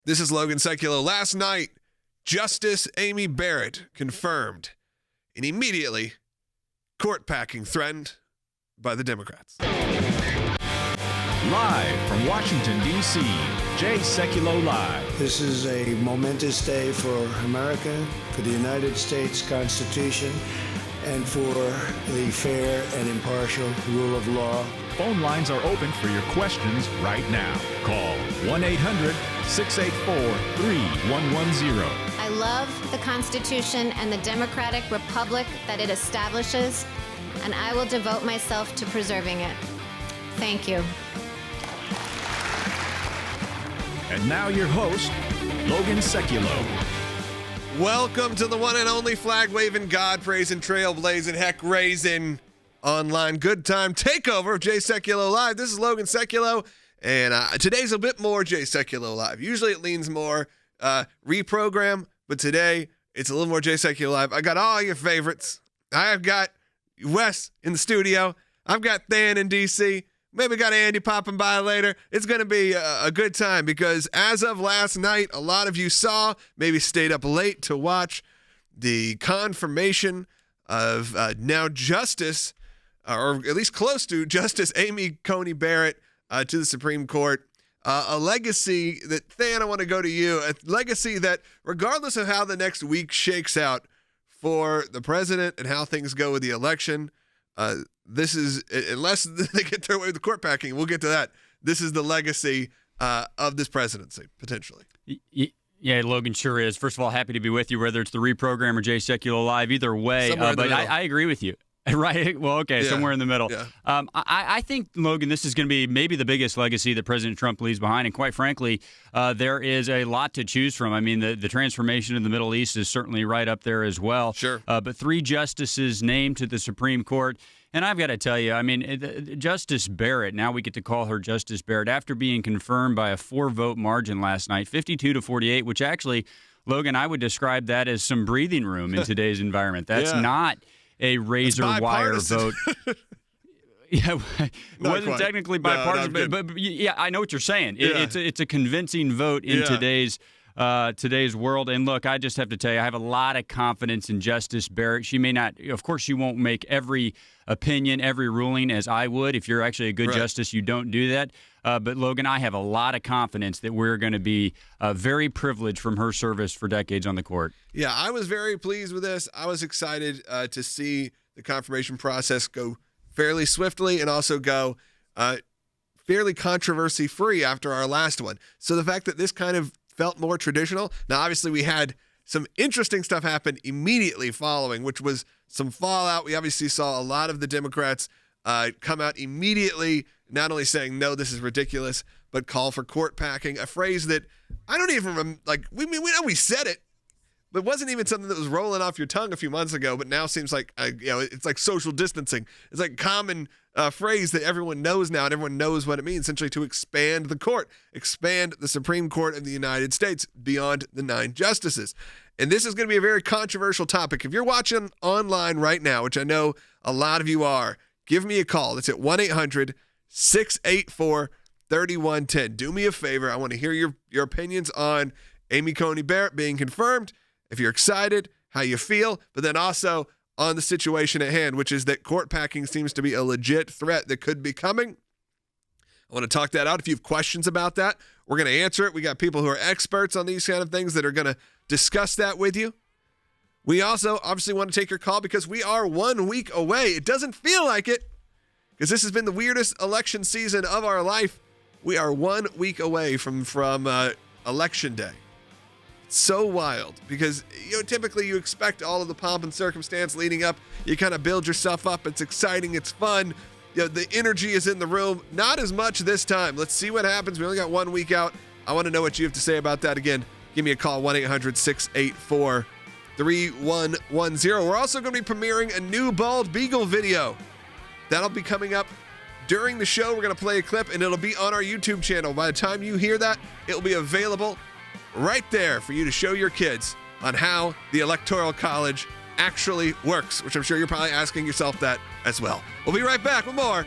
This is Logan Sekulow. Last night, Justice Amy Barrett confirmed an immediately court-packing threatened by the Democrats. Live from Washington, D.C., Jay Sekulow Live. This is a momentous day for America, for the United States Constitution, and for the fair and impartial rule of law. Phone lines are open for your questions right now. Call 1-800-684-3110. I love the Constitution and the democratic republic that it establishes, and I will devote myself to preserving it. Thank you. And now your host, Logan Sekulow. Welcome to the one and only flag-waving, God-praising, trailblazing, heck-raising online good time takeover of Jay Sekulow Live. This is Logan Sekulow, and today's a bit more Jay Sekulow Live. Usually it leans more reprogram, but today it's a little more Jay Sekulow Live. I got all your favorites. I've got Wes in the studio. I've got Than in D.C., maybe got Andy popping by later. It's going to be a good time because as of last night, a lot of you saw, maybe stayed up late to watch the confirmation of now Justice, or at least close to Justice Amy Coney Barrett to the Supreme Court. A legacy that, Than, I want to go to you. A legacy that, regardless of how the next week shakes out for the president and how things go with the election, this is, unless they get their way with the court packing, we'll get to that. This is the legacy of this presidency, potentially. Yeah, Logan, sure is. First of all, happy to be with you, whether it's the reprogram or Jay Sekulow Live, either way. But I agree with you. Right. Well, okay. Yeah. Somewhere in the middle. Yeah. I think, Logan, this is going to be maybe the biggest legacy that President Trump leaves behind. And quite frankly, there is a lot to choose from. I mean, the transformation in the Middle East is certainly right up there as well. Sure. But 3 justices named to the Supreme Court. And I've got to tell you, I mean, Justice Barrett, now we get to call her Justice Barrett, after being confirmed by a 4-vote margin last night, 52-48, which actually, Logan, I would describe that as some breathing room in today's environment. That's not a razor wire vote. Yeah, it wasn't technically bipartisan, but yeah, I know what you're saying. It's a convincing vote in today's world. And look, I just have to tell you, I have a lot of confidence in Justice Barrett. She may not, of course, she won't make every opinion, every ruling as I would. If you're actually a good justice, you don't do that. But Logan, I have a lot of confidence that we're going to be very privileged from her service for decades on the court. Yeah, I was very pleased with this. I was excited to see the confirmation process go fairly swiftly and also go fairly controversy-free after our last one. So the fact that this kind of felt more traditional. Now, obviously, we had some interesting stuff happen immediately following, which was some fallout. We obviously saw a lot of the Democrats come out immediately, not only saying, no, this is ridiculous, but call for court packing, a phrase that I don't even remember. Like, we know we said it, but it wasn't even something that was rolling off your tongue a few months ago, but now seems like, it's like social distancing. It's like common phrase that everyone knows now, and everyone knows what it means, essentially to expand the court, expand the Supreme Court of the United States beyond the 9 justices. And this is going to be a very controversial topic. If you're watching online right now, which I know a lot of you are, give me a call. It's at 1-800-684-3110. Do me a favor. I want to hear your opinions on Amy Coney Barrett being confirmed, if you're excited, how you feel, but then also on the situation at hand, which is that court packing seems to be a legit threat that could be coming. I want to talk that out. If you have questions about that, we're going to answer it. We got people who are experts on these kind of things that are going to discuss that with you. We also obviously want to take your call because we are 1 week away. It doesn't feel like it because this has been the weirdest election season of our life. We are 1 week away from Election Day. So wild because typically you expect all of the pomp and circumstance leading up. You kind of build yourself up. It's exciting. It's fun. The energy is in the room. Not as much this time. Let's see what happens. We only got 1 week out. I want to know what you have to say about that. Again, give me a call, 1-800-684-3110. We're also going to be premiering a new Bald Beagle video. That'll be coming up during the show. We're going to play a clip and it'll be on our YouTube channel. By the time you hear that, it'll be available right there for you to show your kids on how the Electoral College actually works, which I'm sure you're probably asking yourself that as well. We'll be right back with more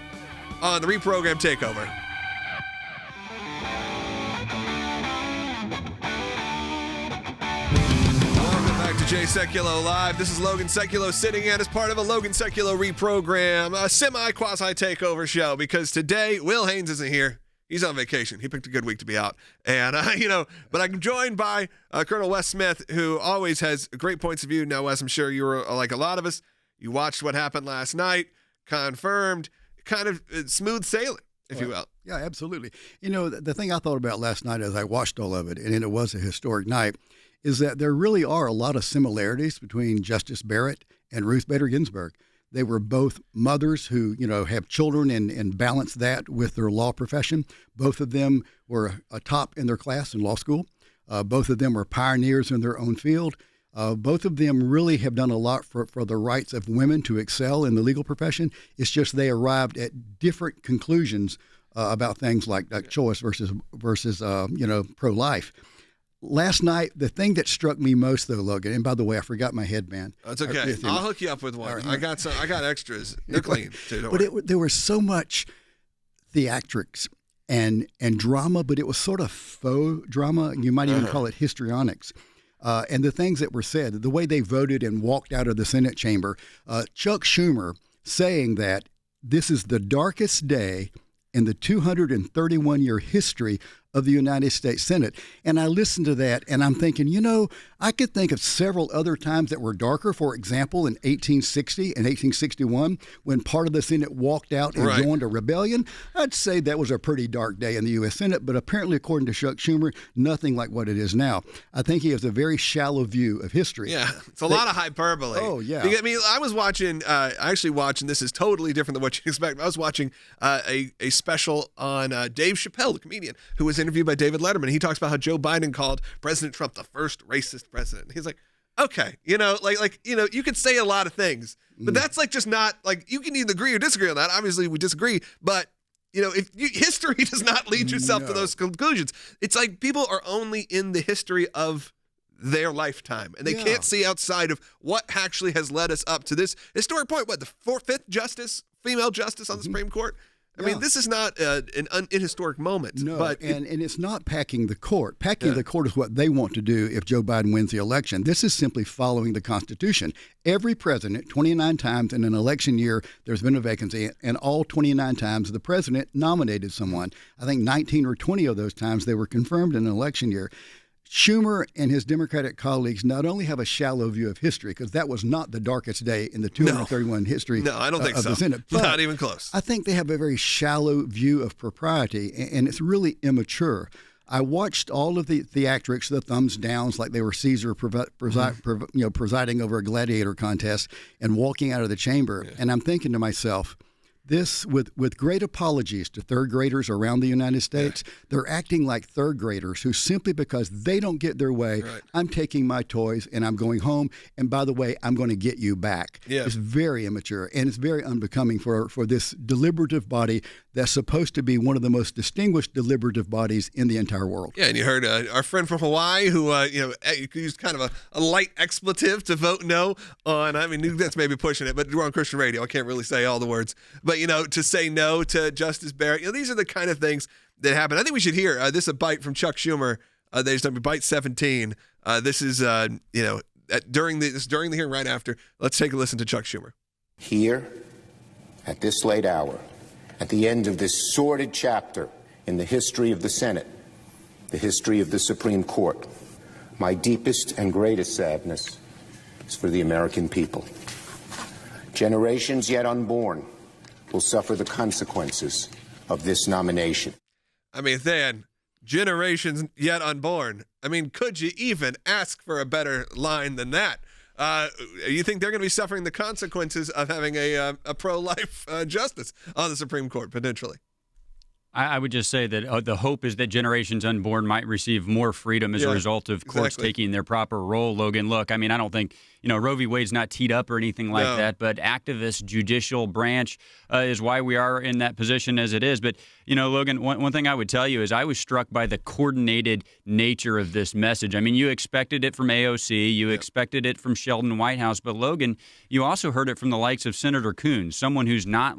on the Reprogram Takeover. Jay Sekulow Live. This is Logan Sekulow sitting in as part of a Logan Sekulow ReProgram, a semi-quasi takeover show, because today Will Haynes isn't here. He's on vacation. He picked a good week to be out. And, but I'm joined by Colonel Wes Smith, who always has great points of view. Now, Wes, I'm sure you were like a lot of us. You watched what happened last night, confirmed, kind of smooth sailing, if you will. Yeah, absolutely. The thing I thought about last night as I watched all of it, and it was a historic night, is that there really are a lot of similarities between Justice Barrett and Ruth Bader Ginsburg. They were both mothers who, have children and balance that with their law profession. Both of them were a top in their class in law school. Both of them were pioneers in their own field. Both of them really have done a lot for the rights of women to excel in the legal profession. It's just they arrived at different conclusions about things like choice versus pro-life. Last night, the thing that struck me most, though, Logan, and by the way, I forgot my headband. That's okay. I'll hook you up with one. Right. I got extras. They're clean, too. But there was so much theatrics and drama, but it was sort of faux drama. You might even call it histrionics. And the things that were said, the way they voted and walked out of the Senate chamber, Chuck Schumer saying that this is the darkest day in the 231-year history of the United States Senate. And I listened to that, and I'm thinking, I could think of several other times that were darker. For example, in 1860 and 1861, when part of the Senate walked out and joined a rebellion, I'd say that was a pretty dark day in the U.S. Senate. But apparently, according to Chuck Schumer, nothing like what it is now. I think he has a very shallow view of history. Yeah, it's a lot of hyperbole. Oh, yeah. I mean, I was watching, and this is totally different than what you expect. I was watching a special on Dave Chappelle, the comedian, who was interviewed by David Letterman. He talks about how Joe Biden called President Trump the first racist president. He's like, okay, you could say a lot of things, but that's just not you can either agree or disagree on that. Obviously, we disagree, but history does not lead yourself to those conclusions. It's like people are only in the history of their lifetime, and they can't see outside of what actually has led us up to this historic point. What, the fifth female justice on the Supreme Court? I mean, this is not an unhistoric moment. No, but and it's not packing the court. Packing the court is what they want to do if Joe Biden wins the election. This is simply following the Constitution. Every president, 29 times in an election year, there's been a vacancy, and all 29 times the president nominated someone. I think 19 or 20 of those times they were confirmed in an election year. Schumer and his Democratic colleagues not only have a shallow view of history, because that was not the darkest day in the 231 history I don't think of so. the Senate. But not even close. I think they have a very shallow view of propriety, and it's really immature. I watched all of the theatrics, the thumbs downs, like they were Caesar presiding over a gladiator contest and walking out of the chamber, and I'm thinking to myself, this, with great apologies to third graders around the United States, they're acting like third graders who simply because they don't get their way, I'm taking my toys and I'm going home. And by the way, I'm going to get you back. Yeah. It's very immature, and it's very unbecoming for this deliberative body that's supposed to be one of the most distinguished deliberative bodies in the entire world. Yeah, and you heard our friend from Hawaii who used kind of a light expletive to vote no on. I mean, that's maybe pushing it, but we're on Christian radio. I can't really say all the words, but to say no to Justice Barrett. These are the kind of things that happen. I think we should hear this is a bite from Chuck Schumer. They just done bite 17. This is during the hearing right after. Let's take a listen to Chuck Schumer. Here, at this late hour, at the end of this sordid chapter in the history of the Senate, the history of the Supreme Court, my deepest and greatest sadness is for the American people. Generations yet unborn will suffer the consequences of this nomination. I mean, then, generations yet unborn. I mean, could you even ask for a better line than that? You think they're going to be suffering the consequences of having a pro-life justice on the Supreme Court, potentially? I would just say that the hope is that generations unborn might receive more freedom as a result of courts taking their proper role, Logan. Look, I mean, I don't think Roe v. Wade's not teed up or anything like that, but activist judicial branch is why we are in that position as it is. But, Logan, one thing I would tell you is I was struck by the coordinated nature of this message. I mean, you expected it from AOC, you expected it from Sheldon Whitehouse, but Logan, you also heard it from the likes of Senator Coons, someone who's not,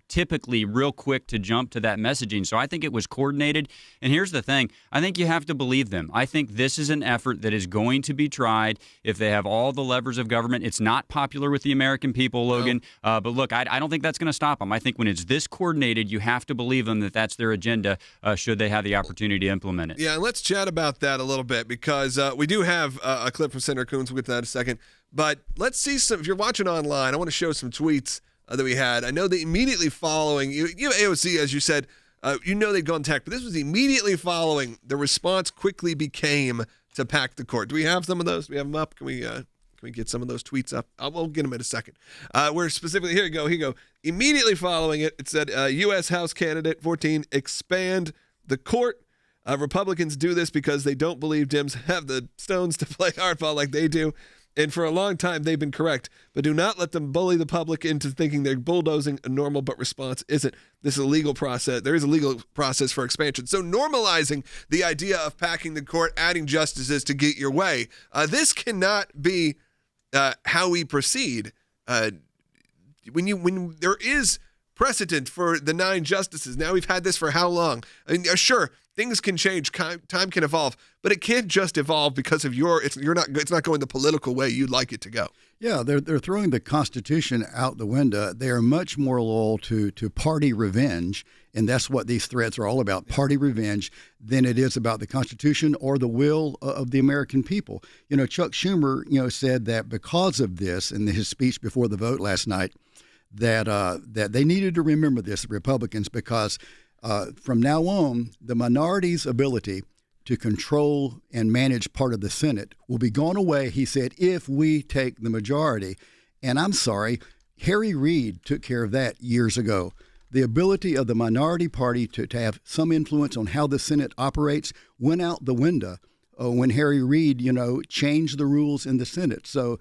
typically real quick to jump to that messaging. So I think it was coordinated. And here's the thing. I think you have to believe them. I think this is an effort that is going to be tried if they have all the levers of government. It's not popular with the American people, Logan. But look, I don't think that's going to stop them. I think when it's this coordinated, you have to believe them that that's their agenda should they have the opportunity to implement it. Yeah, and let's chat about that a little bit because we do have a clip from Senator Coons. We'll get to that in a second. But let's see some. If you're watching online, I want to show some tweets that we had. I know that immediately following, AOC, as you said, they'd gone tech, but this was immediately following. The response quickly became to pack the court. Do we have some of those? Do we have them up? Can we get some of those tweets up? We'll get them in a second. We're specifically, here you go. Immediately following it, it said, U.S. House candidate 14, expand the court. Republicans do this because they don't believe Dems have the stones to play hardball like they do. And for a long time, they've been correct. But do not let them bully the public into thinking they're bulldozing a normal but response isn't. This is a legal process. There is a legal process for expansion. So normalizing the idea of packing the court, adding justices to get your way, this cannot be how we proceed. When there is precedent for the 9 justices, now we've had this for how long? I mean, sure, things can change, time can evolve, but it can't just evolve because of it's not going the political way you'd like it to go. Yeah, they're throwing the Constitution out the window. They are much more loyal to party revenge, and that's what these threats are all about, party revenge, than it is about the Constitution or the will of the American people. Chuck Schumer, said that because of this in his speech before the vote last night, that they needed to remember this, the Republicans, because from now on, the minority's ability to control and manage part of the Senate will be gone away, he said, if we take the majority. And I'm sorry, Harry Reid took care of that years ago. The ability of the minority party to have some influence on how the Senate operates went out the window when Harry Reid, changed the rules in the Senate. So,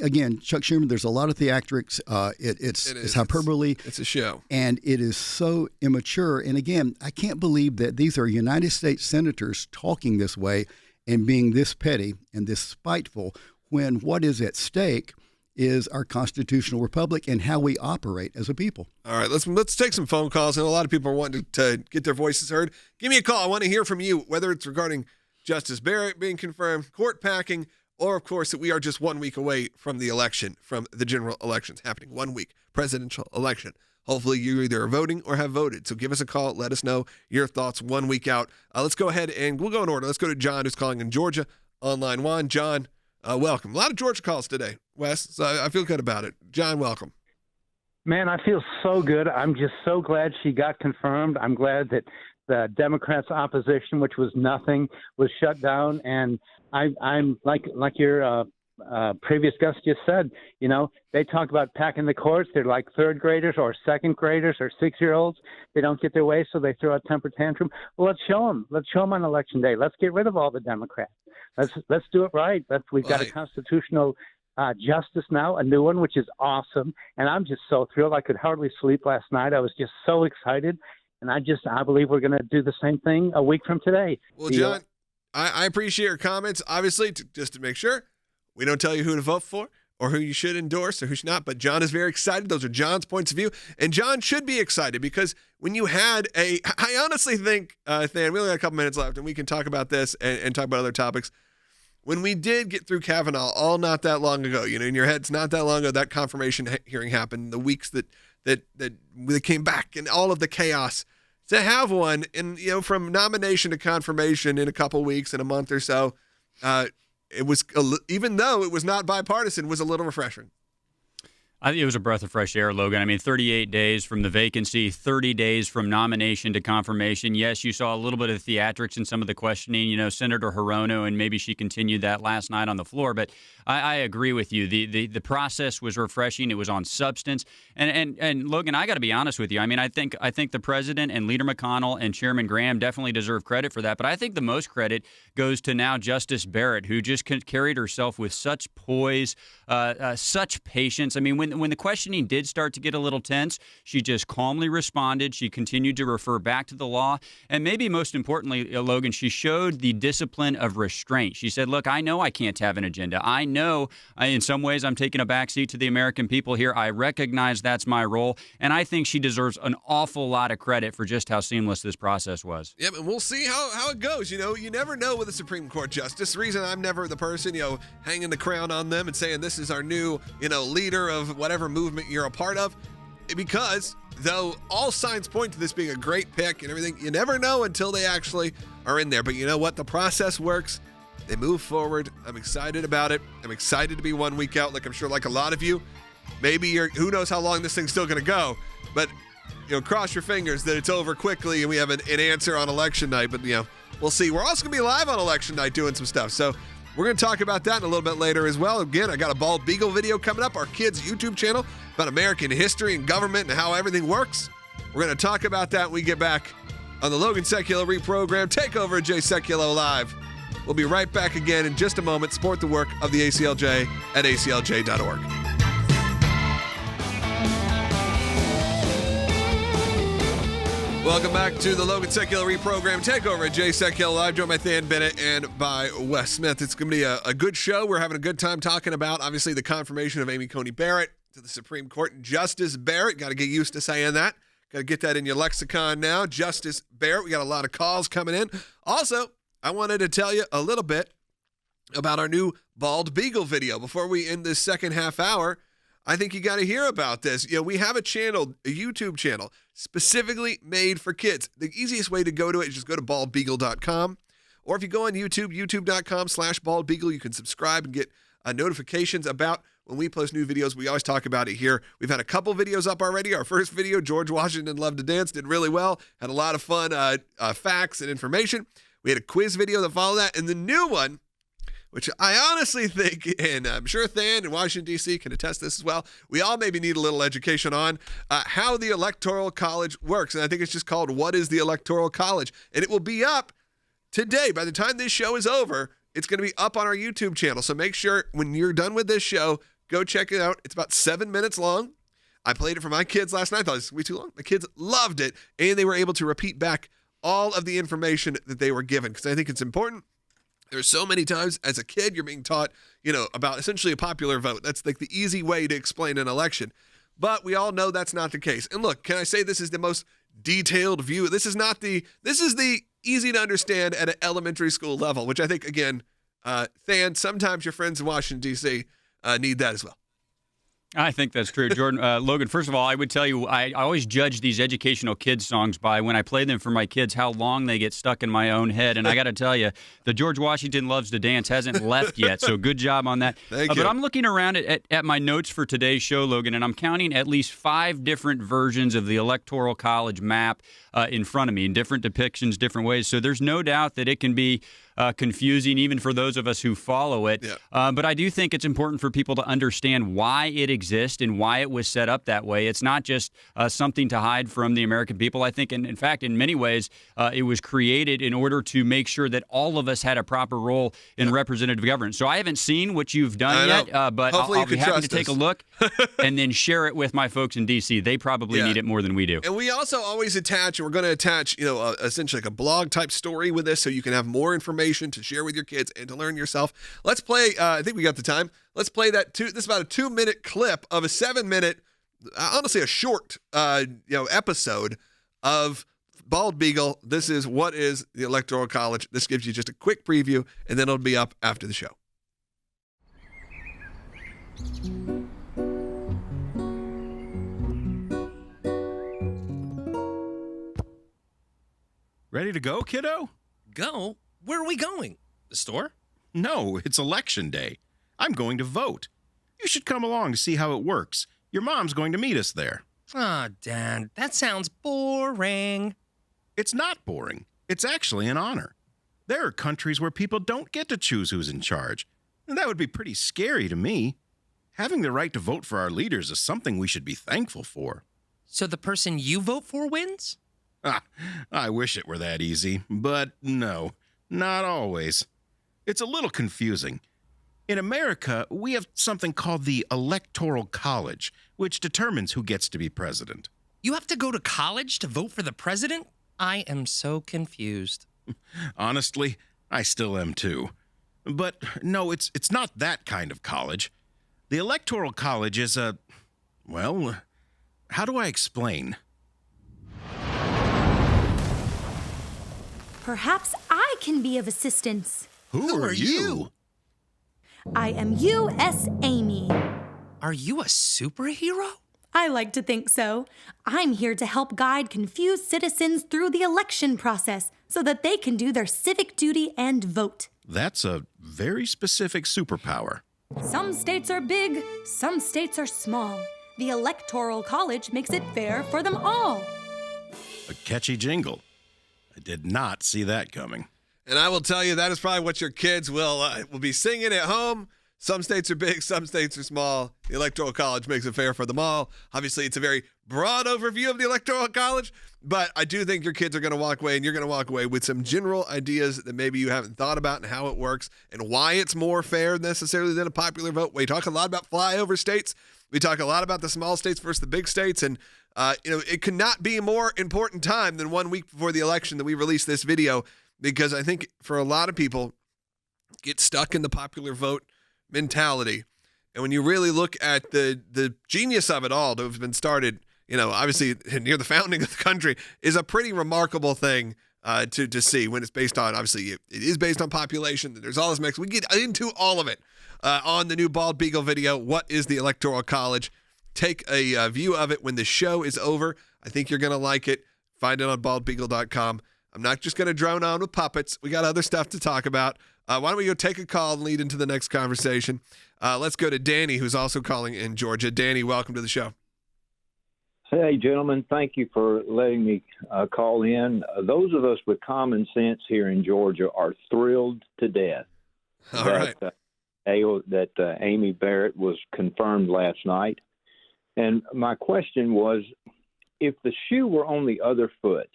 again, Chuck Schumer, there's a lot of theatrics. It's hyperbole. It's a show. And it is so immature. And again, I can't believe that these are United States senators talking this way and being this petty and this spiteful when what is at stake is our constitutional republic and how we operate as a people. All right, let's take some phone calls. And a lot of people are wanting to get their voices heard. Give me a call. I want to hear from you, whether it's regarding Justice Barrett being confirmed, court packing, or, of course, that we are just 1 week away from the election, from the general elections happening. 1 week, presidential election. Hopefully you either are voting or have voted. So give us a call. Let us know your thoughts 1 week out. Let's go ahead and we'll go in order. Let's go to John, who's calling in Georgia on line 1. John, welcome. A lot of Georgia calls today, Wes, so I feel good about it. John, welcome. Man, I feel so good. I'm just so glad she got confirmed. I'm glad that the Democrats' opposition, which was nothing, was shut down. And I'm like your previous guest just said, they talk about packing the courts. They're like third graders or second graders or 6-year-olds. They don't get their way, so they throw a temper tantrum. Well, let's show them. Let's show them on Election Day. Let's get rid of all the Democrats. Let's do it right. We've got a constitutional justice now, a new one, which is awesome. And I'm just so thrilled. I could hardly sleep last night. I was just so excited. And I believe we're going to do the same thing a week from today. Well, John, I appreciate your comments. Obviously, just to make sure, we don't tell you who to vote for or who you should endorse or who should not. But John is very excited. Those are John's points of view. And John should be excited because when you had I honestly think, Than, we only got a couple minutes left and we can talk about this and talk about other topics. When we did get through Kavanaugh all not that long ago, in your head, it's not that long ago, that confirmation hearing happened, the weeks that they came back and all of the chaos. To have one, and from nomination to confirmation in a couple weeks, in a month or so, it was, even though it was not bipartisan, was a little refreshing. I think it was a breath of fresh air, Logan. I mean, 38 days from the vacancy, 30 days from nomination to confirmation. Yes, you saw a little bit of theatrics in some of the questioning. You know, Senator Hirono, and maybe she continued that last night on the floor. But I agree with you. The process was refreshing. It was on substance. And Logan, I got to be honest with you. I mean, I think the president and Leader McConnell and Chairman Graham definitely deserve credit for that. But I think the most credit goes to now Justice Barrett, who just carried herself with such poise, such patience. I mean, when the questioning did start to get a little tense, she just calmly responded. She continued to refer back to the law. And maybe most importantly, Logan, she showed the discipline of restraint. She said, look, I know I can't have an agenda. I know in some ways I'm taking a backseat to the American people here. I recognize that's my role. And I think she deserves an awful lot of credit for just how seamless this process was. Yep, and we'll see how it goes. You know, you never know with a Supreme Court justice. The reason I'm never the person, hanging the crown on them and saying this is our new, leader of whatever movement you're a part of, because though all signs point to this being a great pick and everything, you never know until they actually are in there. But you know what? The process works. They move forward. I'm excited about it. I'm excited to be 1 week out, like I'm sure like a lot of you. Maybe who knows how long this thing's still going to go, but cross your fingers that it's over quickly and we have an answer on election night. But we'll see. We're also going to be live on election night doing some stuff. So we're going to talk about that in a little bit later as well. Again, I got a Bald Beagle video coming up, our kids' YouTube channel about American history and government and how everything works. We're going to talk about that when we get back on the Logan Sekulow ReProgram. Take over Jay Sekulow Live. We'll be right back again in just a moment. Support the work of the ACLJ at aclj.org. Welcome back to the Logan Sekulow ReProgram. Take over at Jay Sekulow Live, joined by Than Bennett and by Wes Smith. It's going to be a good show. We're having a good time talking about, obviously, the confirmation of Amy Coney Barrett to the Supreme Court. Justice Barrett, got to get used to saying that. Got to get that in your lexicon now. Justice Barrett. We got a lot of calls coming in. Also, I wanted to tell you a little bit about our new Bald Beagle video. Before we end this second half hour, I think you got to hear about this. We have a channel, a YouTube channel, specifically made for kids. The easiest way to go to it is just go to baldbeagle.com. Or if you go on YouTube, youtube.com/baldbeagle, you can subscribe and get notifications about when we post new videos. We always talk about it here. We've had a couple videos up already. Our first video, George Washington Loved to Dance, did really well. Had a lot of fun facts and information. We had a quiz video that followed that. And the new one, which I honestly think, and I'm sure Than in Washington, D.C. can attest this as well, we all maybe need a little education on how the Electoral College works. And I think it's just called What is the Electoral College? And it will be up today. By the time this show is over, it's going to be up on our YouTube channel. So make sure when you're done with this show, go check it out. It's about 7 minutes long. I played it for my kids last night. I thought it was way too long. My kids loved it, and they were able to repeat back all of the information that they were given, because I think it's important. There's so many times as a kid you're being taught, about essentially a popular vote. That's like the easy way to explain an election. But we all know that's not the case. And look, can I say this is the most detailed view? This is the easy to understand at an elementary school level, which I think, again, Than, sometimes your friends in Washington, D.C. Need that as well. I think that's true, Jordan. Logan, first of all, I would tell you, I always judge these educational kids songs by when I play them for my kids, how long they get stuck in my own head. And I got to tell you, the George Washington Loves to Dance hasn't left yet. So good job on that. Thank you. But I'm looking around at my notes for today's show, Logan, and I'm counting at least 5 different versions of the Electoral College map in front of me, in different depictions, different ways. So there's no doubt that it can be confusing even for those of us who follow it. Yeah. But I do think it's important for people to understand why it exists and why it was set up that way. It's not just something to hide from the American people. I think, in fact, in many ways, it was created in order to make sure that all of us had a proper role in representative government. So I haven't seen what you've done yet, but I'll be happy to take a look and then share it with my folks in D.C. They probably need it more than we do. And we also always attach, and we're going to attach, essentially like a blog type story with this so you can have more information to share with your kids and to learn yourself. Let's play, I think we got the time. Let's play that. This is about a 2-minute clip of a 7-minute, honestly a short, episode of Bald Beagle. This is What is the Electoral College. This gives you just a quick preview, and then it'll be up after the show. Ready to go, kiddo? Go? Where are we going? The store? No, it's election day. I'm going to vote. You should come along to see how it works. Your mom's going to meet us there. Aw, Dad, that sounds boring. It's not boring. It's actually an honor. There are countries where people don't get to choose who's in charge. And that would be pretty scary to me. Having the right to vote for our leaders is something we should be thankful for. So the person you vote for wins? I wish it were that easy, but no, not always. It's a little confusing. In America, we have something called the Electoral College, which determines who gets to be president. You have to go to college to vote for the president? I am so confused. Honestly, I still am too. But no, it's not that kind of college. The Electoral College is well, how do I explain? Perhaps I can be of assistance. Who are you? I am U.S. Amy. Are you a superhero? I like to think so. I'm here to help guide confused citizens through the election process so that they can do their civic duty and vote. That's a very specific superpower. Some states are big, some states are small. The Electoral College makes it fair for them all. A catchy jingle. I did not see that coming. And I will tell you, that is probably what your kids will be singing at home. Some states are big, some states are small. The Electoral College makes it fair for them all. Obviously, it's a very broad overview of the Electoral College, but I do think your kids are going to walk away, and you're going to walk away with some general ideas that maybe you haven't thought about and how it works and why it's more fair necessarily than a popular vote. We talk a lot about flyover states. We talk a lot about the small states versus the big states, and it could not be a more important time than 1 week before the election that we release this video, because I think for a lot of people, get stuck in the popular vote mentality. And when you really look at the genius of it all to have been started, obviously near the founding of the country, is a pretty remarkable thing to see when it's based on, obviously it is based on population. There's all this mix. We get into all of it on the new Bald Beagle video. What is the Electoral College? Take a view of it when the show is over. I think you're going to like it. Find it on baldbeagle.com. I'm not just going to drone on with puppets. We got other stuff to talk about. Why don't we go take a call and lead into the next conversation? Let's go to Danny, who's also calling in Georgia. Danny, welcome to the show. Hey, gentlemen. Thank you for letting me call in. Those of us with common sense here in Georgia are thrilled to death that Amy Barrett was confirmed last night. And my question was, if the shoe were on the other foot,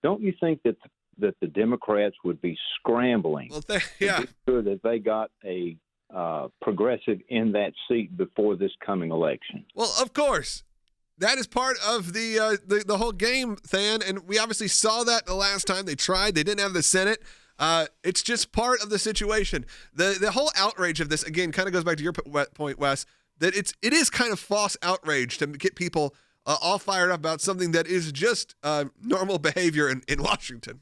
don't you think that the Democrats would be scrambling to be sure that they got a progressive in that seat before this coming election? Well, of course. That is part of the whole game, Than, and we obviously saw that the last time they tried. They didn't have the Senate. It's just part of the situation. The whole outrage of this, again, kind of goes back to your point, Wes, that it is kind of false outrage to get people all fired up about something that is just normal behavior in Washington.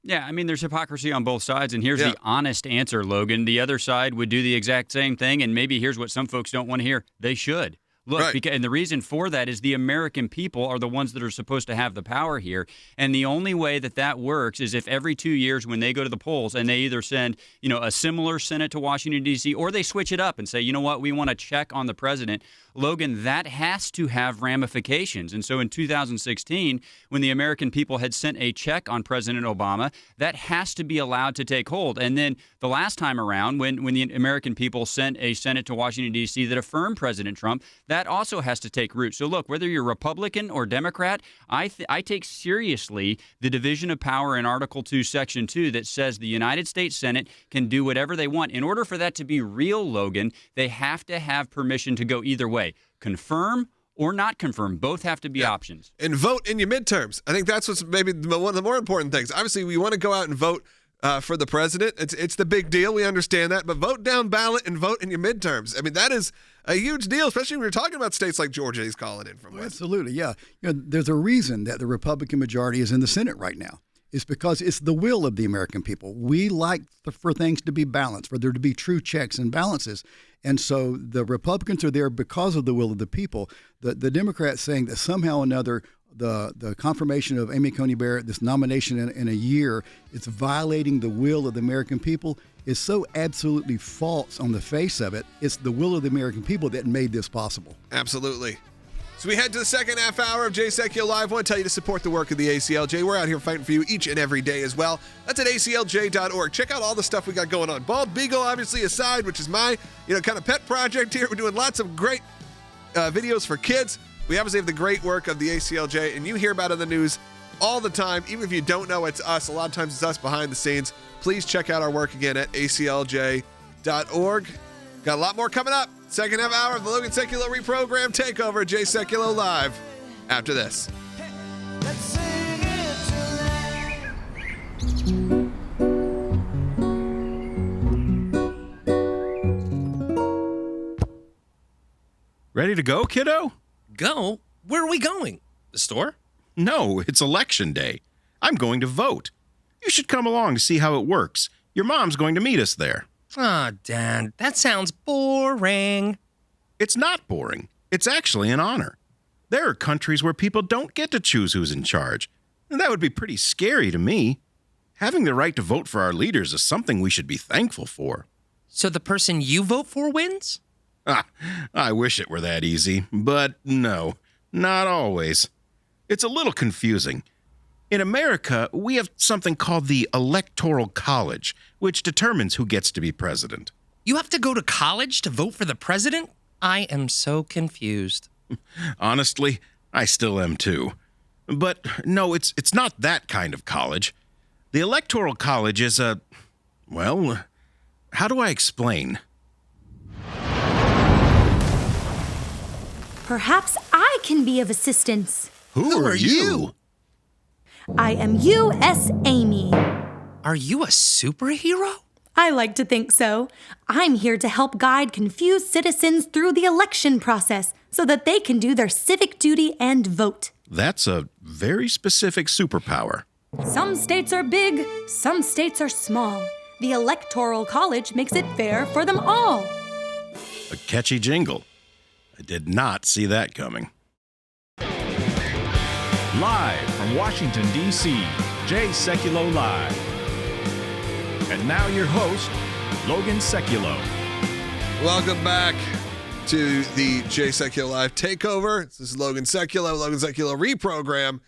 Yeah, I mean, there's hypocrisy on both sides, and here's the honest answer, Logan. The other side would do the exact same thing, and maybe here's what some folks don't want to hear. They should. Look, and the reason for that is the American people are the ones that are supposed to have the power here. And the only way that works is if every 2 years when they go to the polls and they either send, a similar Senate to Washington, D.C., or they switch it up and say, you know what, we want to check on the president. Logan, that has to have ramifications. And so in 2016, when the American people had sent a check on President Obama, that has to be allowed to take hold. And then the last time around, when the American people sent a Senate to Washington, D.C. that affirmed President Trump, that also has to take root. So look, whether you're Republican or Democrat, I take seriously the division of power in Article 2, Section 2 that says the United States Senate can do whatever they want. In order for that to be real, Logan, they have to have permission to go either way. Confirm or not confirm. Both have to be options. And vote in your midterms. I think that's what's maybe one of the more important things. Obviously, we want to go out and vote for the president. It's the big deal. We understand that. But vote down ballot and vote in your midterms. I mean, that is a huge deal, especially when you're talking about states like Georgia he's calling in from. Well, absolutely, yeah. There's a reason that the Republican majority is in the Senate right now. It's because it's the will of the American people. We like for things to be balanced, for there to be true checks and balances. And so the Republicans are there because of the will of the people. The Democrats saying that somehow or another the confirmation of Amy Coney Barrett, this nomination in a year, it's violating the will of the American people, is so absolutely false on the face of it. It's the will of the American people that made this possible. Absolutely. So we head to the second half hour of Jay Sekulow Live. I want to tell you to support the work of the ACLJ. We're out here fighting for you each and every day as well. That's at aclj.org. Check out all the stuff we got going on. Bald Beagle, obviously, aside, which is my kind of pet project here. We're doing lots of great videos for kids. We obviously have the great work of the ACLJ, and you hear about it in the news all the time. Even if you don't know it's us, a lot of times it's us behind the scenes. Please check out our work again at aclj.org. Got a lot more coming up. Second half hour of the Logan Sekulow ReProgram Takeover, Jay Sekulow Live, after this. Ready to go, kiddo? Go? Where are we going? The store? No, it's election day. I'm going to vote. You should come along to see how it works. Your mom's going to meet us there. Ah, Dad, that sounds boring. It's not boring. It's actually an honor. There are countries where people don't get to choose who's in charge. And that would be pretty scary to me. Having the right to vote for our leaders is something we should be thankful for. So the person you vote for wins? I wish it were that easy, but no, not always. It's a little confusing. In America, we have something called the Electoral College, which determines who gets to be president. You have to go to college to vote for the president? I am so confused. Honestly, I still am too. But no, it's not that kind of college. The Electoral College is well, how do I explain? Perhaps I can be of assistance. Who are you? I am U.S. Amy. Are you a superhero? I like to think so. I'm here to help guide confused citizens through the election process so that they can do their civic duty and vote. That's a very specific superpower. Some states are big, some states are small. The Electoral College makes it fair for them all. A catchy jingle. I did not see that coming. Live from Washington, D.C., Jay Sekulow Live. And now your host, Logan Sekulow. Welcome back to the Jay Sekulow Live Takeover. This is Logan Sekulow ReProgram. If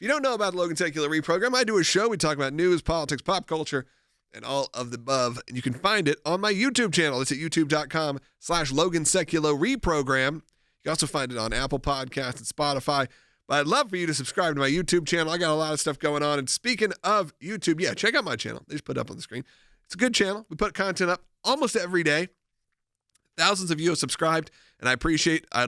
you don't know about Logan Sekulow ReProgram, I do a show. We talk about news, politics, pop culture, and all of the above. And you can find it on my YouTube channel. It's at youtube.com/Logan Sekulow ReProgram. You can also find it on Apple Podcasts and Spotify. But I'd love for you to subscribe to my YouTube channel. I got a lot of stuff going on. And speaking of YouTube, check out my channel. They just put it up on the screen. It's a good channel. We put content up almost every day. Thousands of you have subscribed, and I'd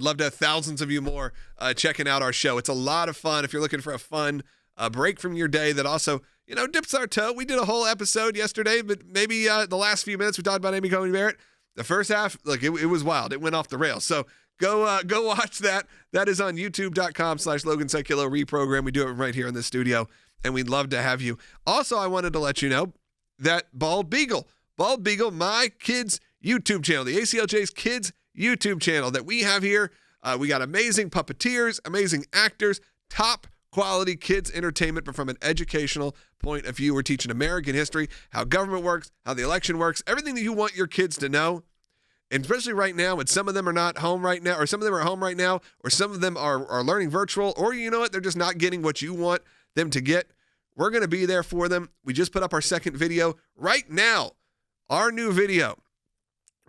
love to have thousands of you more checking out our show. It's a lot of fun if you're looking for a fun break from your day that also, dips our toe. We did a whole episode yesterday, but maybe the last few minutes we talked about Amy Coney Barrett. The first half, it was wild. It went off the rails. So go watch that. That is on youtube.com/Logan Sekulow ReProgram. We do it right here in the studio, and we'd love to have you. Also, I wanted to let you know that Bald Beagle, my kids' YouTube channel, the ACLJ's kids' YouTube channel that we have here. We got amazing puppeteers, amazing actors, top quality kids entertainment, but from an educational point of view. We're teaching American history, how government works, how the election works, everything that you want your kids to know. And especially right now, when some of them are not home right now, or some of them are home right now, or some of them are learning virtual, or they're just not getting what you want them to get. We're going to be there for them. We just put up our second video right now. Our new video,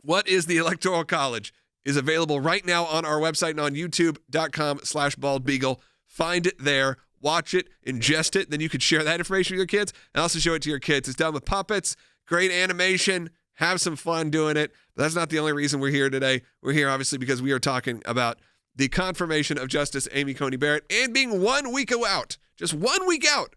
What is the Electoral College, is available right now on our website and on youtube.com/baldbeagle. Find it there, watch it, ingest it, then you can share that information with your kids and also show it to your kids. It's done with puppets, great animation, have some fun doing it. But that's not the only reason we're here today. We're here obviously because we are talking about the confirmation of Justice Amy Coney Barrett and being 1 week out, just 1 week out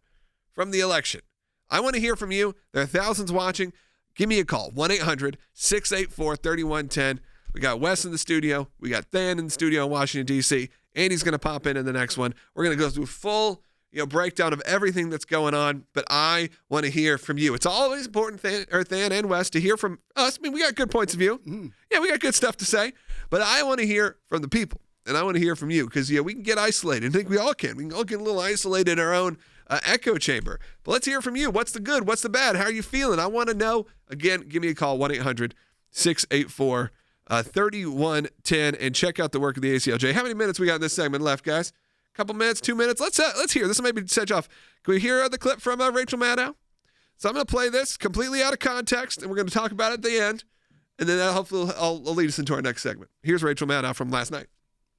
from the election. I want to hear from you. There are thousands watching. Give me a call, 1-800-684-3110. We got Wes in the studio. We got Than in the studio in Washington, D.C. Andy's going to pop in the next one. We're going to go through full breakdown of everything that's going on, but I want to hear from you. It's always important, Than and Wes, to hear from us. I mean, we got good points of view. Yeah, we got good stuff to say, but I want to hear from the people. and I want to hear from you because, we can get isolated. I think we all can. We can all get a little isolated in our own echo chamber. But let's hear from you. What's the good? What's the bad? How are you feeling? I want to know. Again, give me a call, 1-800-684-3110, and check out the work of the ACLJ. How many minutes we got in this segment left, guys? A couple minutes, 2 minutes? Let's hear. This will maybe set you off. Can we hear the clip from Rachel Maddow? So I'm going to play this completely out of context, and we're going to talk about it at the end. And then that hopefully will lead us into our next segment. Here's Rachel Maddow from last night.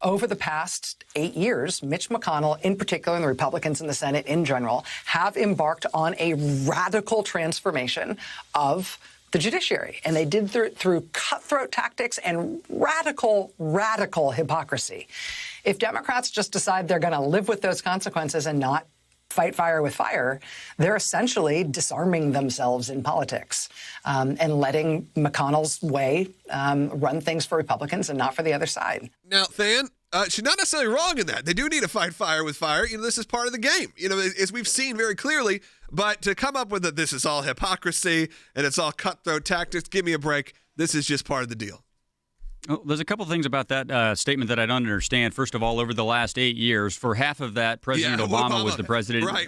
Over the past 8 years, Mitch McConnell, in particular, and the Republicans in the Senate in general, have embarked on a radical transformation of the judiciary. And they did through cutthroat tactics and radical hypocrisy. If Democrats just decide they're going to live with those consequences and not fight fire with fire, they're essentially disarming themselves in politics and letting McConnell's way run things for Republicans and not for the other side. Now, Than, she's not necessarily wrong in that. They do need to fight fire with fire. This is part of the game, as we've seen very clearly. But to come up with that this is all hypocrisy and it's all cutthroat tactics, give me a break. This is just part of the deal. Well, there's a couple things about that statement that I don't understand. First of all, over the last 8 years, for half of that, President Obama was the president. Right.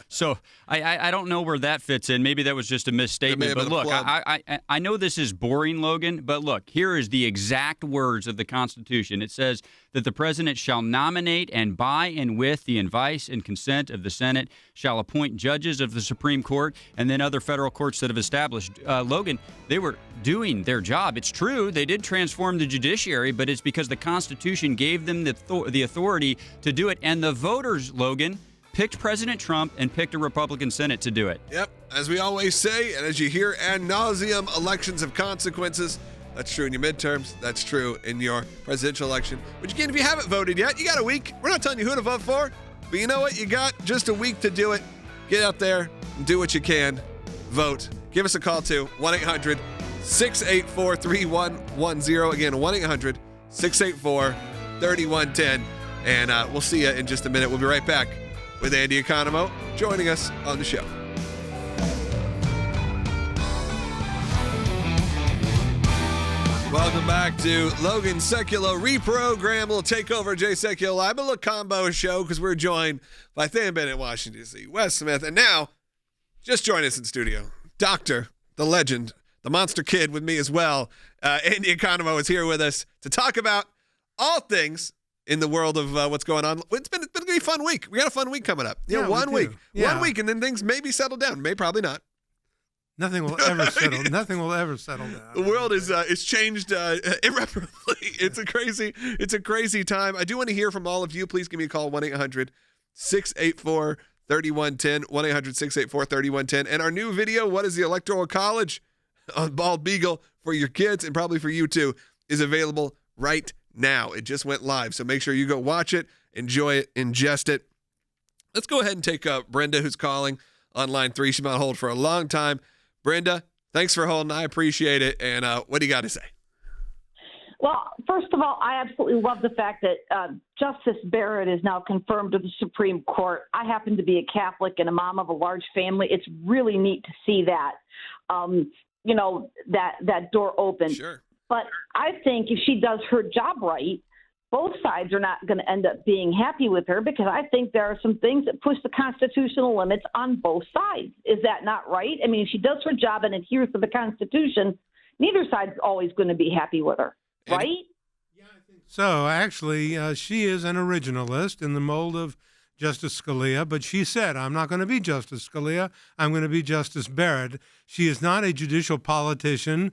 So I don't know where that fits in. Maybe that was just a misstatement. But look, I know this is boring, Logan, but look, here is the exact words of the Constitution. It says that the president shall nominate and by and with the advice and consent of the Senate shall appoint judges of the Supreme Court and then other federal courts that have established. Logan, they were doing their job. It's true. They did transform the judiciary, but it's because the Constitution gave them the authority to do it. And the voters, Logan, picked President Trump and picked a Republican Senate to do it. Yep. As we always say, and as you hear ad nauseum, elections have consequences. That's true in your midterms. That's true in your presidential election. Which, again, if you haven't voted yet, you got a week. We're not telling you who to vote for, but you know what? You got just a week to do it. Get out there and do what you can. Vote. Give us a call, too. 1-800-684-3110. Again, 1-800-684-3110. And we'll see you in just a minute. We'll be right back with Andy Economo joining us on the show. Welcome back to Logan Sekulow ReProgram. We'll take over Jay Sekulow Live, a little combo show because we're joined by Than Bennett, Washington, D.C., Wes Smith, and now, just join us in studio, Dr., the legend, the monster kid with me as well. Andy Economo is here with us to talk about all things in the world of what's going on. It's been going to be a fun week. We got a fun week coming up. One week, and then things maybe settle down. Probably not. Nothing will ever settle. Nothing will ever settle down. The world is changed irreparably. It's a crazy time. I do want to hear from all of you. Please give me a call, 1-800-684-3110, 1-800-684-3110. And our new video, What is the Electoral College, on Bald Beagle for your kids and probably for you too, is available right now. It just went live, so make sure you go watch it, enjoy it, ingest it. Let's go ahead and take Brenda, who's calling on line 3. She's been on hold for a long time. Brenda, thanks for holding. I appreciate it. And what do you got to say? Well, first of all, I absolutely love the fact that Justice Barrett is now confirmed to the Supreme Court. I happen to be a Catholic and a mom of a large family. It's really neat to see that, that door open. Sure. But I think if she does her job right, both sides are not going to end up being happy with her because I think there are some things that push the constitutional limits on both sides. Is that not right? I mean, if she does her job and adheres to the Constitution, neither side's always going to be happy with her, right? Yeah, I think so. Actually, she is an originalist in the mold of Justice Scalia, but she said, I'm not going to be Justice Scalia. I'm going to be Justice Barrett. She is not a judicial politician.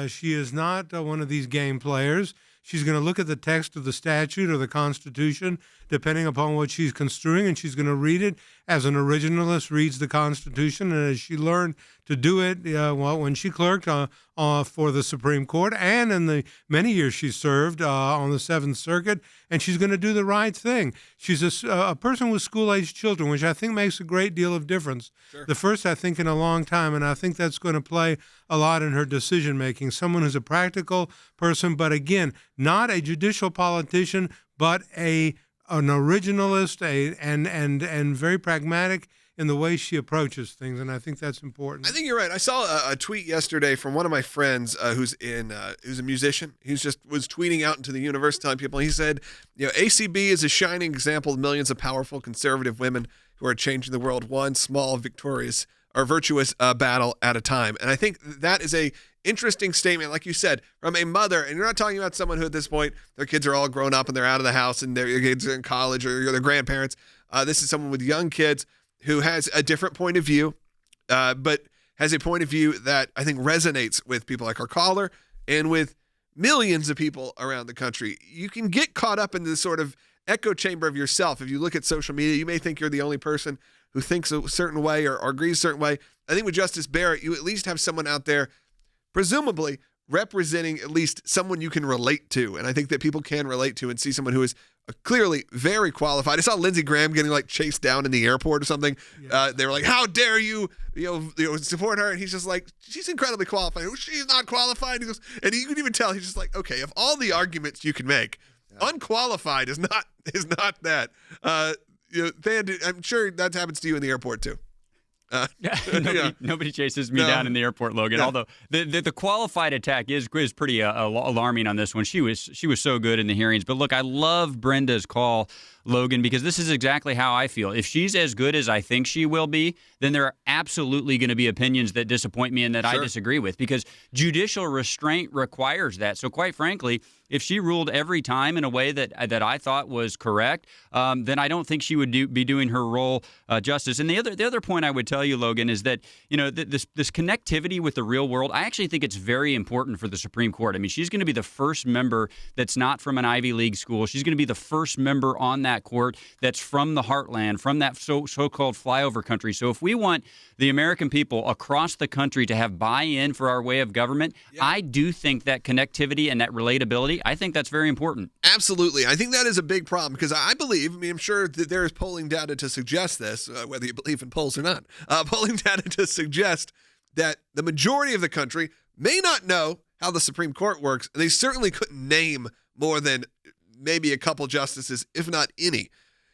She is not one of these game players. She's going to look at the text of the statute or the Constitution, depending upon what she's construing, and she's going to read it as an originalist reads the Constitution. And as she learned to do it, when she clerked for the Supreme Court and in the many years she served on the Seventh Circuit, and she's going to do the right thing. She's a person with school-aged children, which I think makes a great deal of difference. Sure. The first, I think, in a long time, and I think that's going to play a lot in her decision-making. Someone who's a practical person, but again, not a judicial politician, but an originalist, and very pragmatic in the way she approaches things, and I think that's important. I think you're right. I saw a tweet yesterday from one of my friends who's a musician. He was tweeting out into the universe telling people, he said, ACB is a shining example of millions of powerful conservative women who are changing the world one small victorious or virtuous battle at a time. And I think that is a interesting statement, like you said, from a mother. And you're not talking about someone who at this point, their kids are all grown up and they're out of the house and their kids are in college or their grandparents. This is someone with young kids who has a different point of view, but has a point of view that I think resonates with people like our caller and with millions of people around the country. You can get caught up in this sort of echo chamber of yourself. If you look at social media, you may think you're the only person who thinks a certain way or agrees a certain way. I think with Justice Barrett, you at least have someone out there presumably representing at least someone you can relate to. And I think that people can relate to and see someone who is clearly very qualified. I saw Lindsey Graham getting chased down in the airport or something. Yeah. They were like, how dare you, support her? And he's just like, she's incredibly qualified. She's not qualified. He goes, and you can even tell, he's just like, okay, of all the arguments you can make, unqualified is not that. I'm sure that happens to you in the airport too. Nobody chases me down in the airport, Logan. Yeah. Although the qualified attack is pretty alarming on this one. She was so good in the hearings. But look, I love Brenda's call, Logan, because this is exactly how I feel. If she's as good as I think she will be, then there are absolutely going to be opinions that disappoint me and that I disagree with, because judicial restraint requires that. So quite frankly, if she ruled every time in a way that I thought was correct, then I don't think she would be doing her role justice. And the other point I would tell you, Logan, is that this connectivity with the real world, I actually think it's very important for the Supreme Court. I mean, she's going to be the first member that's not from an Ivy League school. She's going to be the first member on that court that's from the heartland, from that so-called flyover country. So if we want the American people across the country to have buy-in for our way of government, I do think that connectivity and that relatability, I think that's very important. Absolutely. I think that is a big problem because I'm sure that there is polling data to suggest this, whether you believe in polls or not, polling data to suggest that the majority of the country may not know how the Supreme Court works, and they certainly couldn't name more than maybe a couple justices, if not any.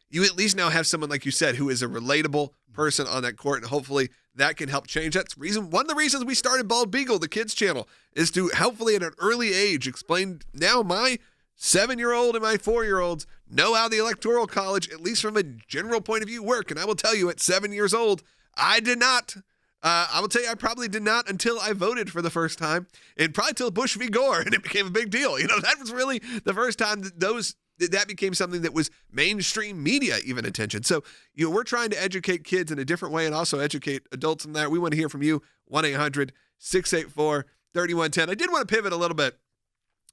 You at least now have someone, like you said, who is a relatable person on that court, and hopefully that can help change. That's one of the reasons we started Bald Beagle, the kids channel, is to hopefully at an early age explain now my 7-year-old and my 4-year-olds know how the Electoral College, at least from a general point of view, work. And I will tell you, at 7 years old, I did not. I will tell you, I probably did not until I voted for the first time, and probably till Bush v. Gore, and it became a big deal. That was really the first time that became something that was mainstream media even attention. So, we're trying to educate kids in a different way and also educate adults in that. We want to hear from you, 1-800-684-3110. I did want to pivot a little bit.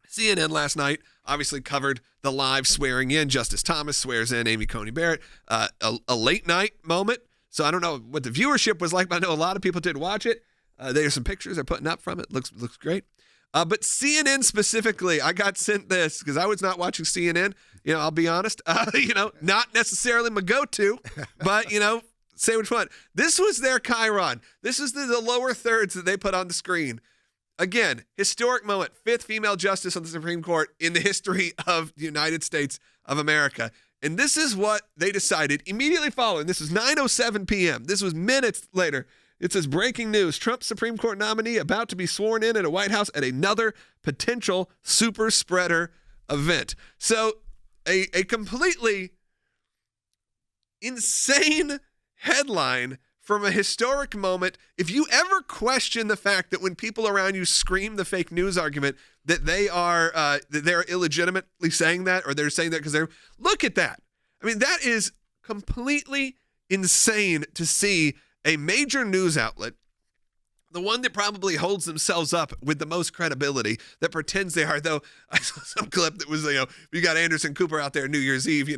CNN last night obviously covered the live swearing in. Justice Thomas swears in Amy Coney Barrett. A late night moment. So I don't know what the viewership was like, but I know a lot of people did watch it. There's some pictures they're putting up from it. Looks great. But CNN specifically, I got sent this because I was not watching CNN. I'll be honest. Not necessarily my go-to, but say which one. This was their chyron. This is the lower thirds that they put on the screen. Again, historic moment. 5th female justice on the Supreme Court in the history of the United States of America. And this is what they decided immediately following. This is 9:07 p.m. This was minutes later. It says, breaking news, Trump Supreme Court nominee about to be sworn in at a White House at another potential super spreader event. So a completely insane headline from a historic moment. If you ever question the fact that when people around you scream the fake news argument that they're illegitimately saying that, or they're saying that because they're, look at that. I mean, that is completely insane to see a major news outlet, the one that probably holds themselves up with the most credibility, that pretends they are, though I saw some clip that was, you got Anderson Cooper out there New Year's Eve,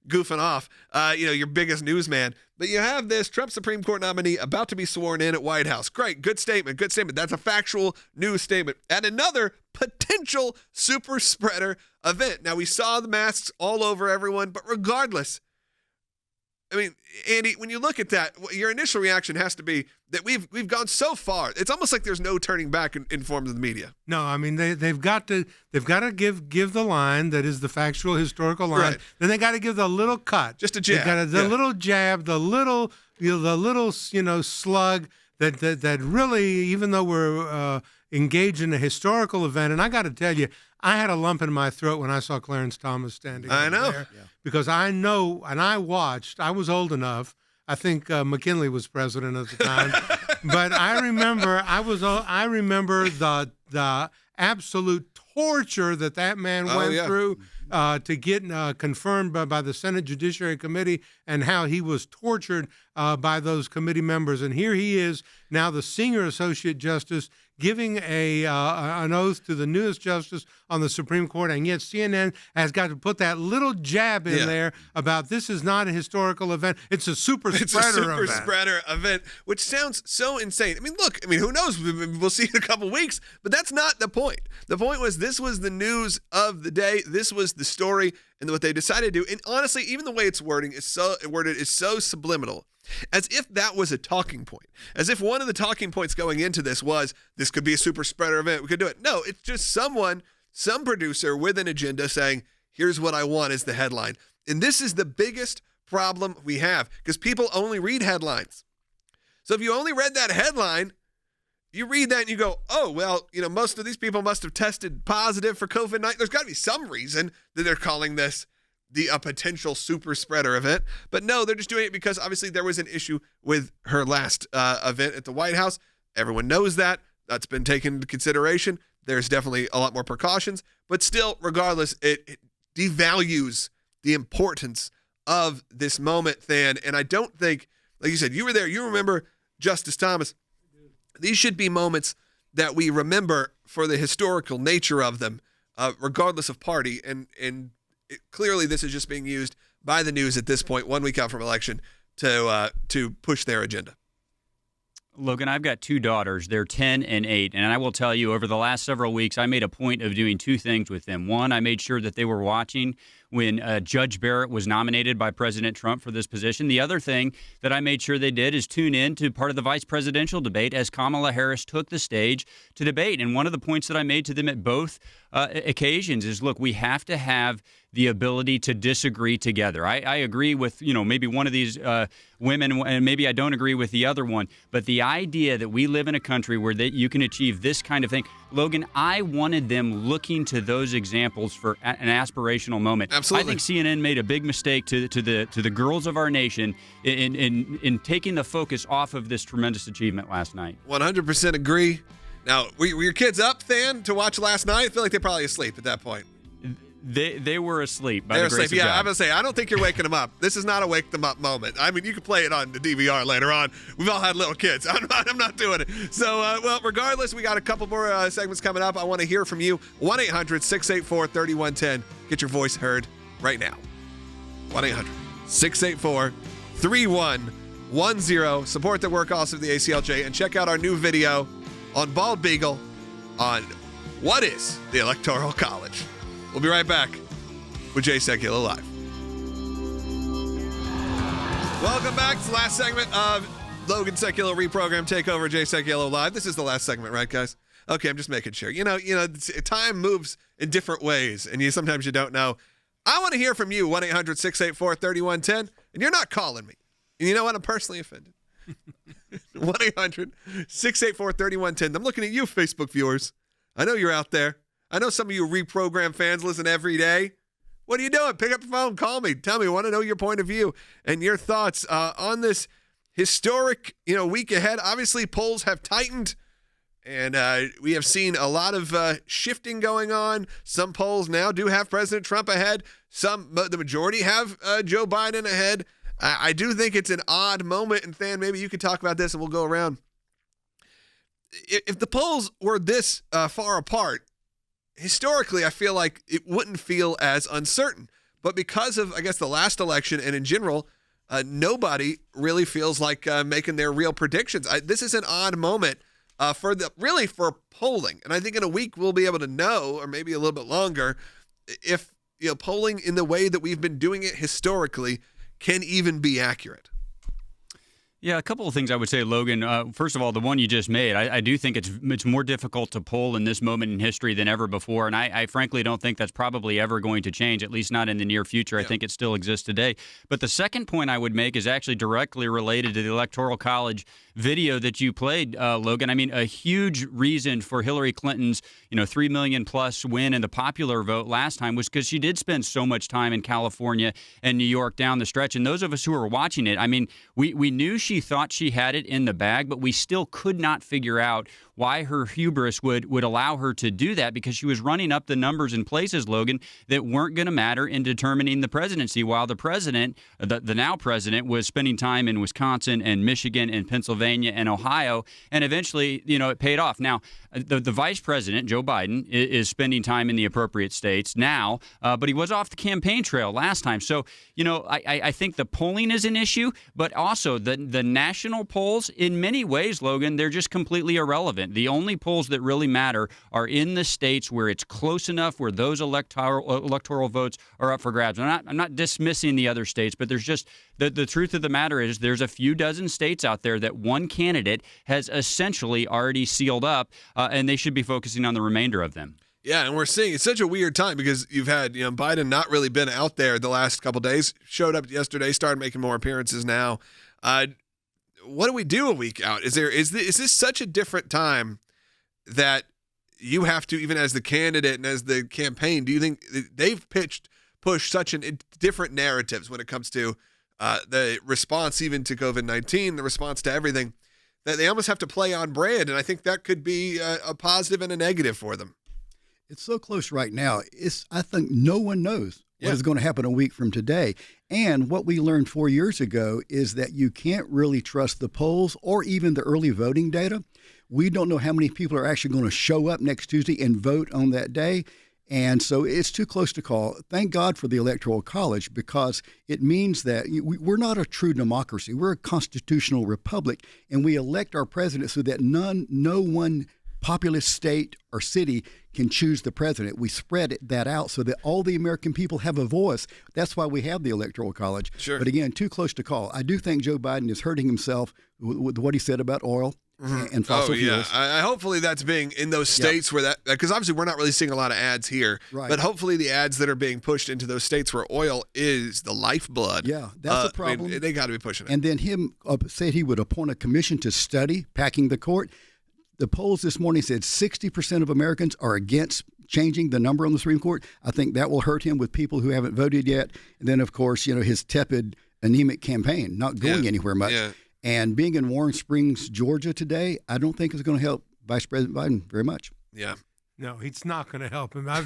goofing off, your biggest newsman. But you have this Trump Supreme Court nominee about to be sworn in at White House. Great. Good statement. That's a factual news statement. At another potential super spreader event. Now, we saw the masks all over everyone, but regardless, I mean, Andy, when you look at that, your initial reaction has to be that we've gone so far. It's almost like there's no turning back in forms of the media. No, I mean they've got to give the line that is the factual historical line. Right. Then they got to give the little cut, just a jab, the little jab, the little slug that really, even though we're engaged in a historical event, and I got to tell you, I had a lump in my throat when I saw Clarence Thomas standing there. Because I know, and I watched, I was old enough, I think McKinley was president at the time, but I remember the absolute torture that man went through to get confirmed by the Senate Judiciary Committee, and how he was tortured by those committee members. And here he is now, the senior associate justice, giving an oath to the newest justice on the Supreme Court, and yet CNN has got to put that little jab in there about this is not a historical event. It's a super spreader event, which sounds so insane. I mean, look, who knows? We'll see in a couple weeks, but that's not the point. The point was this was the news of the day. This was the story, and what they decided to do. And honestly, even the way it's worded is so subliminal. As if that was a talking point. As if one of the talking points going into this was, this could be a super spreader event. We could do it. No, it's just some producer with an agenda saying, here's what I want as the headline. And this is the biggest problem we have, because people only read headlines. So if you only read that headline, you read that and you go, oh, well, most of these people must have tested positive for COVID-19. There's got to be some reason that they're calling this a potential super spreader event. But no, they're just doing it because obviously there was an issue with her last event at the White House. Everyone knows that. That's been taken into consideration. There's definitely a lot more precautions. But still, regardless, it devalues the importance of this moment, Than. And I don't think, like you said, you were there. You remember Justice Thomas. These should be moments that we remember for the historical nature of them, regardless of party. And clearly, this is just being used by the news at this point, 1 week out from election, to push their agenda. Logan, I've got two daughters. They're 10 and 8. And I will tell you, over the last several weeks, I made a point of doing two things with them. One, I made sure that they were watching when Judge Barrett was nominated by President Trump for this position. The other thing that I made sure they did is tune in to part of the vice presidential debate as Kamala Harris took the stage to debate. And one of the points that I made to them at both occasions is, look, we have to have the ability to disagree together. I agree with, maybe one of these women, and maybe I don't agree with the other one. But the idea that we live in a country where you can achieve this kind of thing, Logan, I wanted them looking to those examples for an aspirational moment. Absolutely. I think CNN made a big mistake to the girls of our nation in taking the focus off of this tremendous achievement last night. 100% agree. Now, were your kids up, Than, to watch last night? I feel like they're probably asleep at that point. They were asleep. They're asleep. Yeah, I'm gonna say I don't think you're waking them up. This is not a wake them up moment. I mean, you can play it on the DVR later on. We've all had little kids. I'm not doing it. So, well, regardless, we got a couple more segments coming up. I want to hear from you. 1-800-684-3110. Get your voice heard right now. 1-800-684-3110. Support the work also of the ACLJ, and check out our new video on Bald Beagle on what is the Electoral College. We'll be right back with Jay Sekulow Live. Welcome back to the last segment of Logan Sekulow ReProgram Takeover Jay Sekulow Live. This is the last segment, right, guys? Okay, I'm just making sure. Time moves in different ways, and sometimes you don't know. I want to hear from you, 1-800-684-3110, and you're not calling me. And you know what? I'm personally offended. 1-800-684-3110. I'm looking at you, Facebook viewers. I know you're out there. I know some of you ReProgram fans listen every day. What are you doing? Pick up the phone, call me. Tell me. I want to know your point of view and your thoughts on this historic, week ahead. Obviously, polls have tightened, and we have seen a lot of shifting going on. Some polls now do have President Trump ahead. The majority have Joe Biden ahead. I do think it's an odd moment, and Than, maybe you could talk about this, and we'll go around. If the polls were this far apart, historically, I feel like it wouldn't feel as uncertain. But because of, I guess, the last election and in general, nobody really feels like making their real predictions. This is an odd moment for polling. And I think in a week we'll be able to know, or maybe a little bit longer, if polling in the way that we've been doing it historically can even be accurate. Yeah, a couple of things I would say, Logan. First of all, the one you just made, I do think it's more difficult to poll in this moment in history than ever before, and I frankly don't think that's probably ever going to change, at least not in the near future. I think it still exists today. But the second point I would make is actually directly related to the Electoral College video that you played, Logan. I mean, a huge reason for Hillary Clinton's 3 million plus win in the popular vote last time was because she did spend so much time in California and New York down the stretch. And those of us who were watching it, I mean, we knew she thought she had it in the bag, but we still could not figure out why her hubris would allow her to do that, because she was running up the numbers in places, Logan, that weren't going to matter in determining the presidency, while the president, the now president, was spending time in Wisconsin and Michigan and Pennsylvania and Ohio, and eventually, it paid off. Now, the vice president, Joe Biden, is spending time in the appropriate states now, but he was off the campaign trail last time. So, I think the polling is an issue, but also the national polls, in many ways, Logan, they're just completely irrelevant. The only polls that really matter are in the states where it's close enough, where those electoral votes are up for grabs. I'm not dismissing the other states, but there's just the truth of the matter is there's a few dozen states out there that one candidate has essentially already sealed up, and they should be focusing on the remainder of them. Yeah, and we're seeing it's such a weird time because you've had Biden not really been out there the last couple of days. Showed up yesterday, started making more appearances now. What do we do a week out? Is this such a different time that you have to, even as the candidate and as the campaign, do you think they've pushed such different narratives when it comes to the response even to COVID-19, the response to everything, that they almost have to play on brand? And I think that could be a positive and a negative for them. It's so close right now. I think no one knows what is going to happen a week from today. And what we learned 4 years ago is that you can't really trust the polls or even the early voting data. We don't know how many people are actually going to show up next Tuesday and vote on that day. And so it's too close to call. Thank God for the Electoral College, because it means that we're not a true democracy. We're a constitutional republic, and we elect our president so that no one populous state or city can choose the president. We spread that out so that all the American people have a voice. That's why we have the Electoral College. Sure. But again, too close to call. I do think Joe Biden is hurting himself with what he said about oil and fossil fuels. Hopefully that's being in those states where that, because obviously we're not really seeing a lot of ads here, but hopefully the ads that are being pushed into those states where oil is the lifeblood. Yeah, that's a problem. I mean, they got to be pushing it. And then him said he would appoint a commission to study packing the court. The polls this morning said 60% of Americans are against changing the number on the Supreme Court. I think that will hurt him with people who haven't voted yet. And then, of course, his tepid, anemic campaign, not going anywhere much. Yeah. And being in Warren Springs, Georgia today, I don't think is going to help Vice President Biden very much. Yeah. No, it's not going to help him. I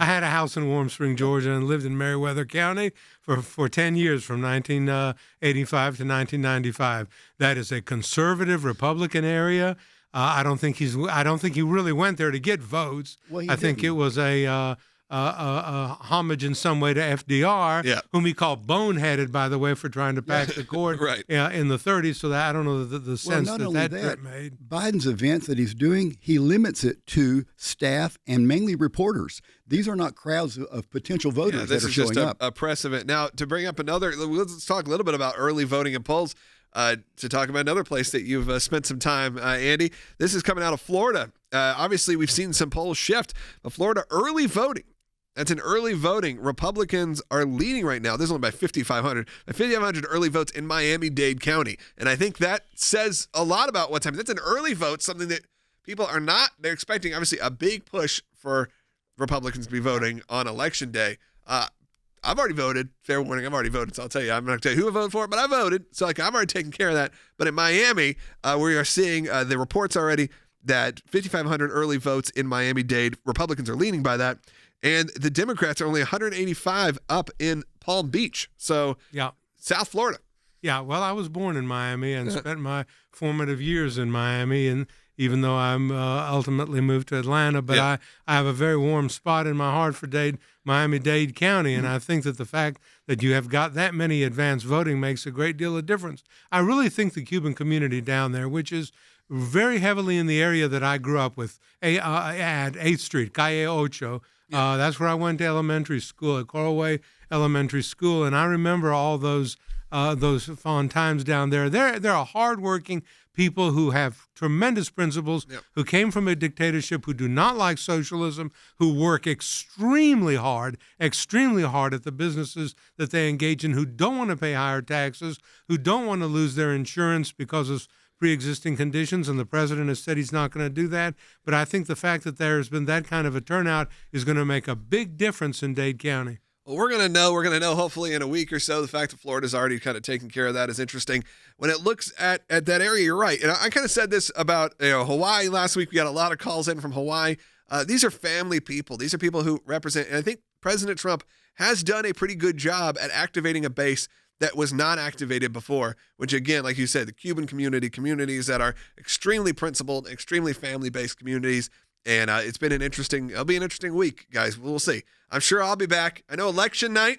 had a house in Warm Springs, Georgia, and lived in Meriwether County for 10 years, from 1985 to 1995. That is a conservative Republican area. I don't think he really went there to get votes. Well, I think it was a homage in some way to FDR, whom he called boneheaded, by the way, for trying to pack the court in the 30s. So that I don't know the sense that trip made. Biden's events that he's doing, he limits it to staff and mainly reporters. These are not crowds of potential voters that are showing up. This is just a press event. Now, to bring up let's talk a little bit about early voting and polls. To talk about another place that you've spent some time, Andy. This is coming out of Florida. Obviously, we've seen some polls shift. But Florida early voting. That's an early voting. Republicans are leading right now. This is only by 5,500. 5,500 early votes in Miami-Dade County. And I think that says a lot about what's happening. That's an early vote, something that people are not. They're expecting, obviously, a big push for Republicans to be voting on Election Day. I've already voted. Fair warning, I've already voted, so I'll tell you. I'm not going to tell you who I voted for, but I voted. So I've already taken care of that. But in Miami, we are seeing the reports already that 5,500 early votes in Miami-Dade. Republicans are leaning by that. And the Democrats are only 185 up in Palm Beach. So South Florida. Yeah, well, I was born in Miami and spent my formative years in Miami, and even though I'm ultimately moved to Atlanta, but I have a very warm spot in my heart for Miami-Dade County, and I think that the fact that you have got that many advanced voting makes a great deal of difference. I really think the Cuban community down there, which is very heavily in the area that I grew up with, at 8th Street, Calle Ocho, That's where I went to elementary school, at Coralway Elementary School, and I remember all those fond times down there. There are hardworking people who have tremendous principles, who came from a dictatorship, who do not like socialism, who work extremely hard at the businesses that they engage in, who don't want to pay higher taxes, who don't want to lose their insurance because of pre-existing conditions, and the president has said he's not going to do that. But I think the fact that there's been that kind of a turnout is going to make a big difference in Dade County. Well, we're going to know hopefully in a week or so. The fact that Florida's already kind of taken care of that is interesting. When it looks at that area, you're right. And I kind of said this about Hawaii last week. We got a lot of calls in from Hawaii. These are family people. These are people who represent, and I think President Trump has done a pretty good job at activating a base that was not activated before, which again, like you said, the Cuban communities that are extremely principled, extremely family-based communities. And it'll be an interesting week, guys. We'll see. I'm sure I'll be back. I know election night.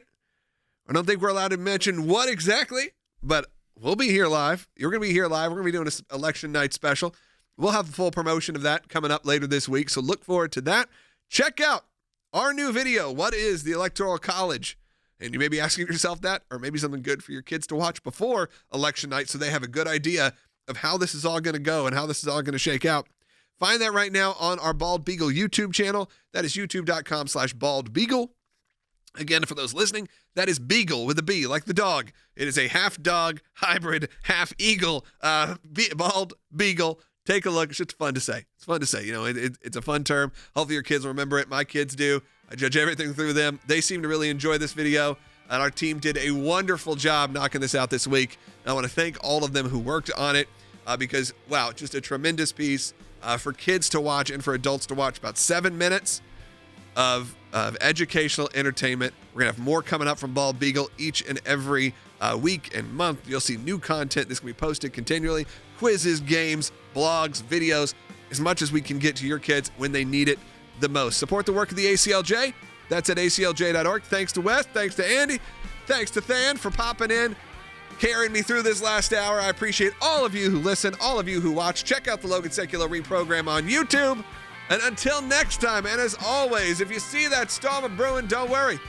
I don't think we're allowed to mention what exactly, but we'll be here live. You're going to be here live. We're going to be doing an election night special. We'll have the full promotion of that coming up later this week, so look forward to that. Check out our new video, What is the Electoral College? And you may be asking yourself that, or maybe something good for your kids to watch before election night so they have a good idea of how this is all going to go and how this is all going to shake out. Find that right now on our Bald Beagle YouTube channel. That is youtube.com/baldbeagle. Again, for those listening, that is Beagle with a B, like the dog. It is a half dog, hybrid, half eagle, bald beagle. Take a look. It's just fun to say. It's fun to say. It's a fun term. Hopefully your kids will remember it. My kids do. I judge everything through them. They seem to really enjoy this video, and our team did a wonderful job knocking this out this week. I want to thank all of them who worked on it because, wow, just a tremendous piece. For kids to watch and for adults to watch, about 7 minutes of educational entertainment. We're going to have more coming up from Bald Beagle each and every week and month. You'll see new content that's going to be posted continually. Quizzes, games, blogs, videos, as much as we can get to your kids when they need it the most. Support the work of the ACLJ. That's at aclj.org. Thanks to Wes. Thanks to Andy. Thanks to Than for popping in, carrying me through this last hour. I appreciate all of you who listen, all of you who watch. Check out the Logan Sekulow ReProgram on YouTube. And until next time, and as always, if you see that storm brewing, don't worry.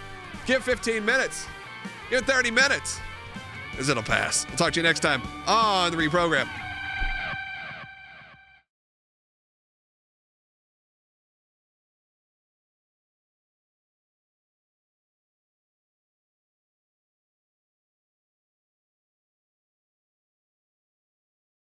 Give 15 minutes. Give 30 minutes. Because it'll pass. We'll talk to you next time on the ReProgram.